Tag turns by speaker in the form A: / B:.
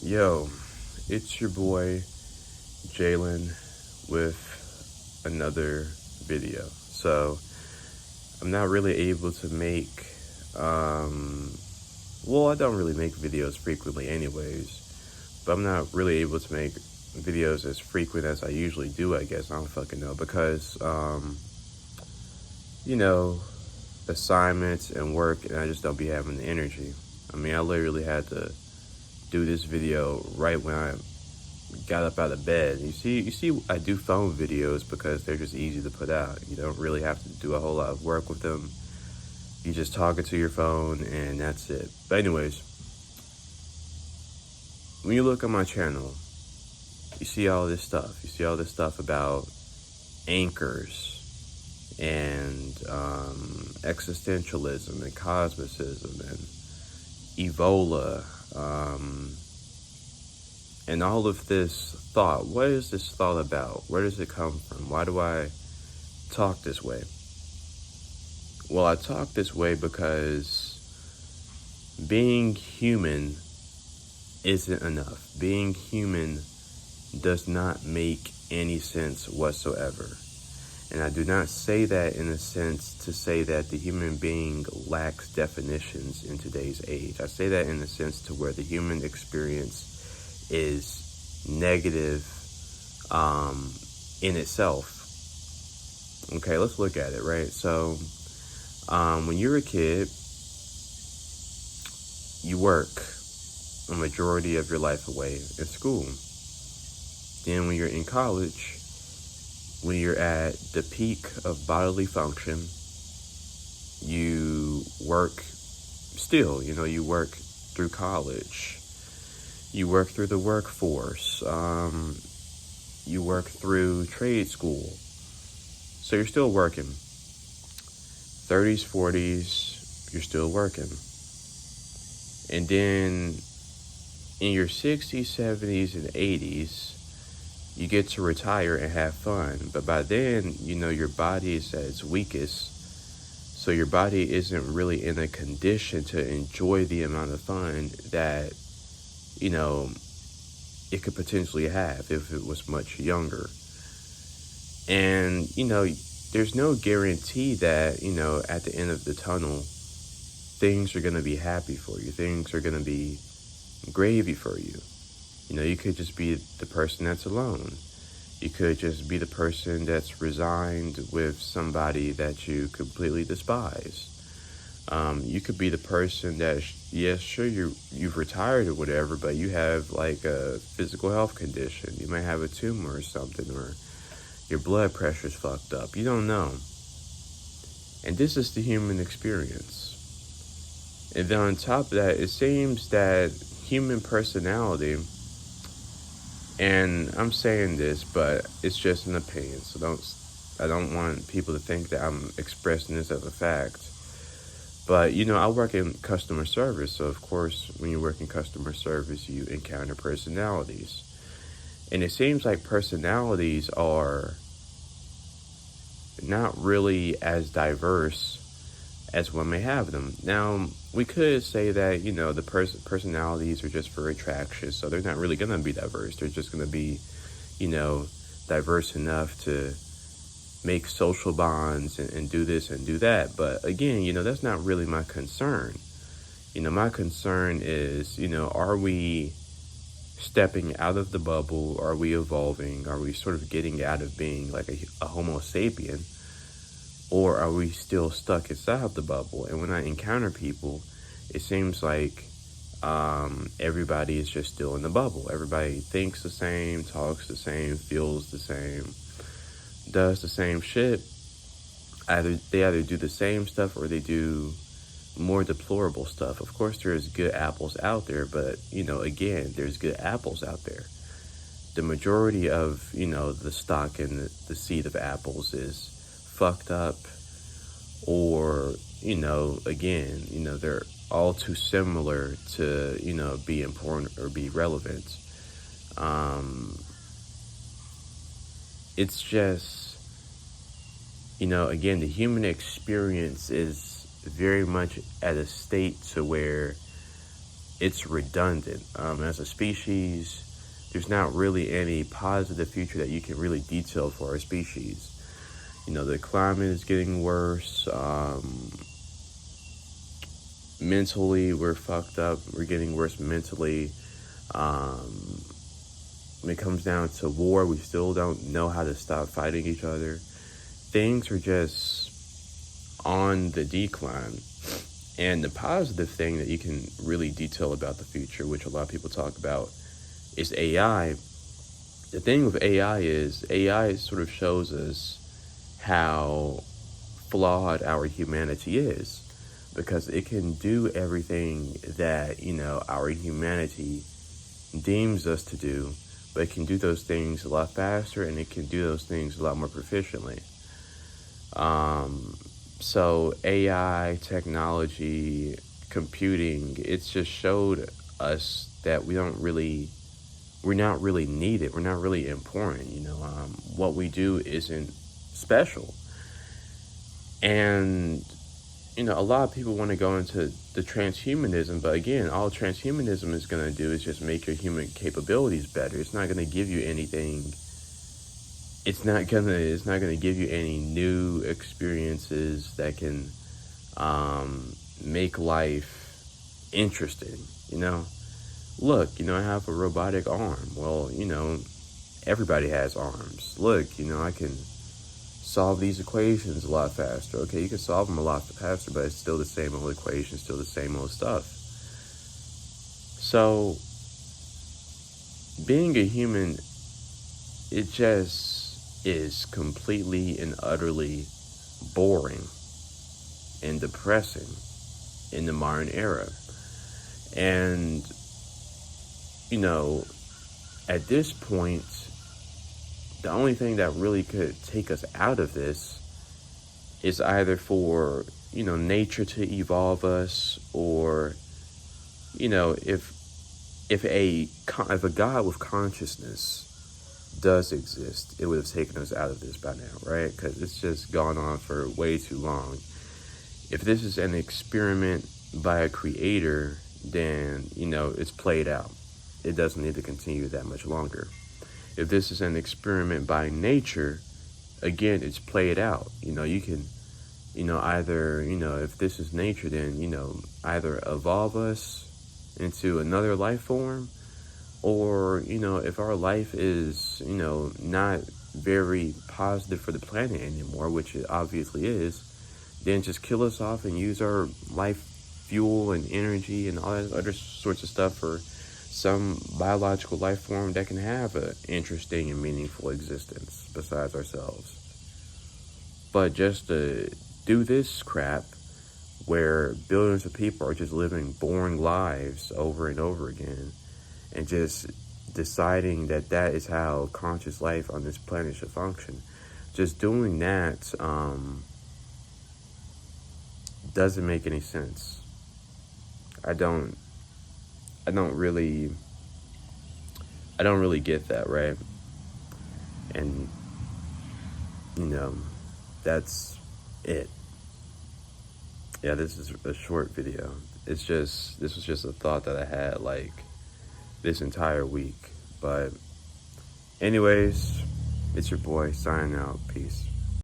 A: Yo, it's your boy Jalen with another video. So, I'm not really able to make, I don't really make videos frequently, anyways, but I'm not really able to make videos as frequent as I usually do, I guess. I don't fucking know because, you know, assignments and work, and I just don't be having the energy. I mean, I literally had to do this video right when I got up out of bed. You see, I do phone videos because they're just easy to put out. You don't really have to do a whole lot of work with them. You just talk it to your phone and that's it. But anyways, when you look on my channel, you see all this stuff. You see all this stuff about anchors and existentialism and cosmicism and Evola, and all of this thought. What is this thought about? Where does it come from? Why do I talk this way? Well, I talk this way because being human isn't enough. Being human does not make any sense whatsoever. And I do not say that in a sense to say that the human being lacks definitions in today's age. I say that in a sense to where the human experience is negative in itself. Okay, let's look at it, right? So, when you're a kid, you work a majority of your life away in school. Then when you're in college, when you're at the peak of bodily function, you work still, you work through college. You work through the workforce. You work through trade school. So you're still working. 30s, 40s, you're still working. And then in your 60s, 70s, and 80s, you get to retire and have fun. But by then, your body is at its weakest. So your body isn't really in a condition to enjoy the amount of fun that, it could potentially have if it was much younger. And, there's no guarantee that, at the end of the tunnel, things are going to be happy for you. Things are going to be gravy for you. You could just be the person that's alone. You could just be the person that's resigned with somebody that you completely despise. You could be the person that, sure, you've retired or whatever, but you have like a physical health condition. You might have a tumor or something, or your blood pressure's fucked up. You don't know. And this is the human experience. And then on top of that, it seems that human personality, and I'm saying this, but it's just an opinion, so I don't want people to think that I'm expressing this as a fact. But, I work in customer service, so of course, when you work in customer service, you encounter personalities. And it seems like personalities are not really as diverse as one may have them. Now, we could say that, the personalities are just for attraction, so they're not really going to be diverse. They're just going to be, diverse enough to make social bonds and do this and do that. But again, that's not really my concern. My concern is, are we stepping out of the bubble? Are we evolving? Are we sort of getting out of being like a Homo sapien? Or are we still stuck inside the bubble? And when I encounter people, it seems like everybody is just still in the bubble. Everybody thinks the same, talks the same, feels the same, does the same shit. They either do the same stuff or they do more deplorable stuff. Of course, there's good apples out there, but, again, there's good apples out there. The majority of, the stock and the seed of apples is fucked up, or, again, they're all too similar to, be important or be relevant. It's just, again, the human experience is very much at a state to where it's redundant. As a species, there's not really any positive future that you can really detail for our species. You know, the climate is getting worse. Mentally, we're fucked up. We're getting worse mentally. When it comes down to war, we still don't know how to stop fighting each other. Things are just on the decline. And the positive thing that you can really detail about the future, which a lot of people talk about, is AI. The thing with AI is AI sort of shows us how flawed our humanity is, because it can do everything that, you know, our humanity deems us to do, but it can do those things a lot faster, and it can do those things a lot more proficiently. So AI, technology, computing, it's just showed us that we're not really needed. We're not really important. You know, what we do isn't special. And, you know, a lot of people want to go into the transhumanism, but again, all transhumanism is going to do is just make your human capabilities better. It's not going to give you anything. It's not gonna give you any new experiences that can make life interesting. You know, look, you know, I have a robotic arm. Well, you know, everybody has arms. Look, you know, I can solve these equations a lot faster. Okay, you can solve them a lot faster, but it's still the same old equation, still the same old stuff. So, being a human, it just is completely and utterly boring and depressing in the modern era. And, you know, at this point, the only thing that really could take us out of this is either for, you know, nature to evolve us, or, you know, if a God with consciousness does exist, it would have taken us out of this by now, right? Because it's just gone on for way too long. If this is an experiment by a creator, then, you know, it's played out. It doesn't need to continue that much longer. If this is an experiment by nature, again, it's played out. You know, you can, you know, either, you know, if this is nature, then, you know, either evolve us into another life form, or, you know, if our life is, you know, not very positive for the planet anymore, which it obviously is, then just kill us off and use our life fuel and energy and all that other sorts of stuff for some biological life form that can have an interesting and meaningful existence besides ourselves. But just to do this crap where billions of people are just living boring lives over and over again, and just deciding that that is how conscious life on this planet should function. Just doing that doesn't make any sense. I don't really get that, right? And, you know, that's it. Yeah, this is a short video. This was just a thought that I had, like, this entire week. But anyways, it's your boy signing out. Peace.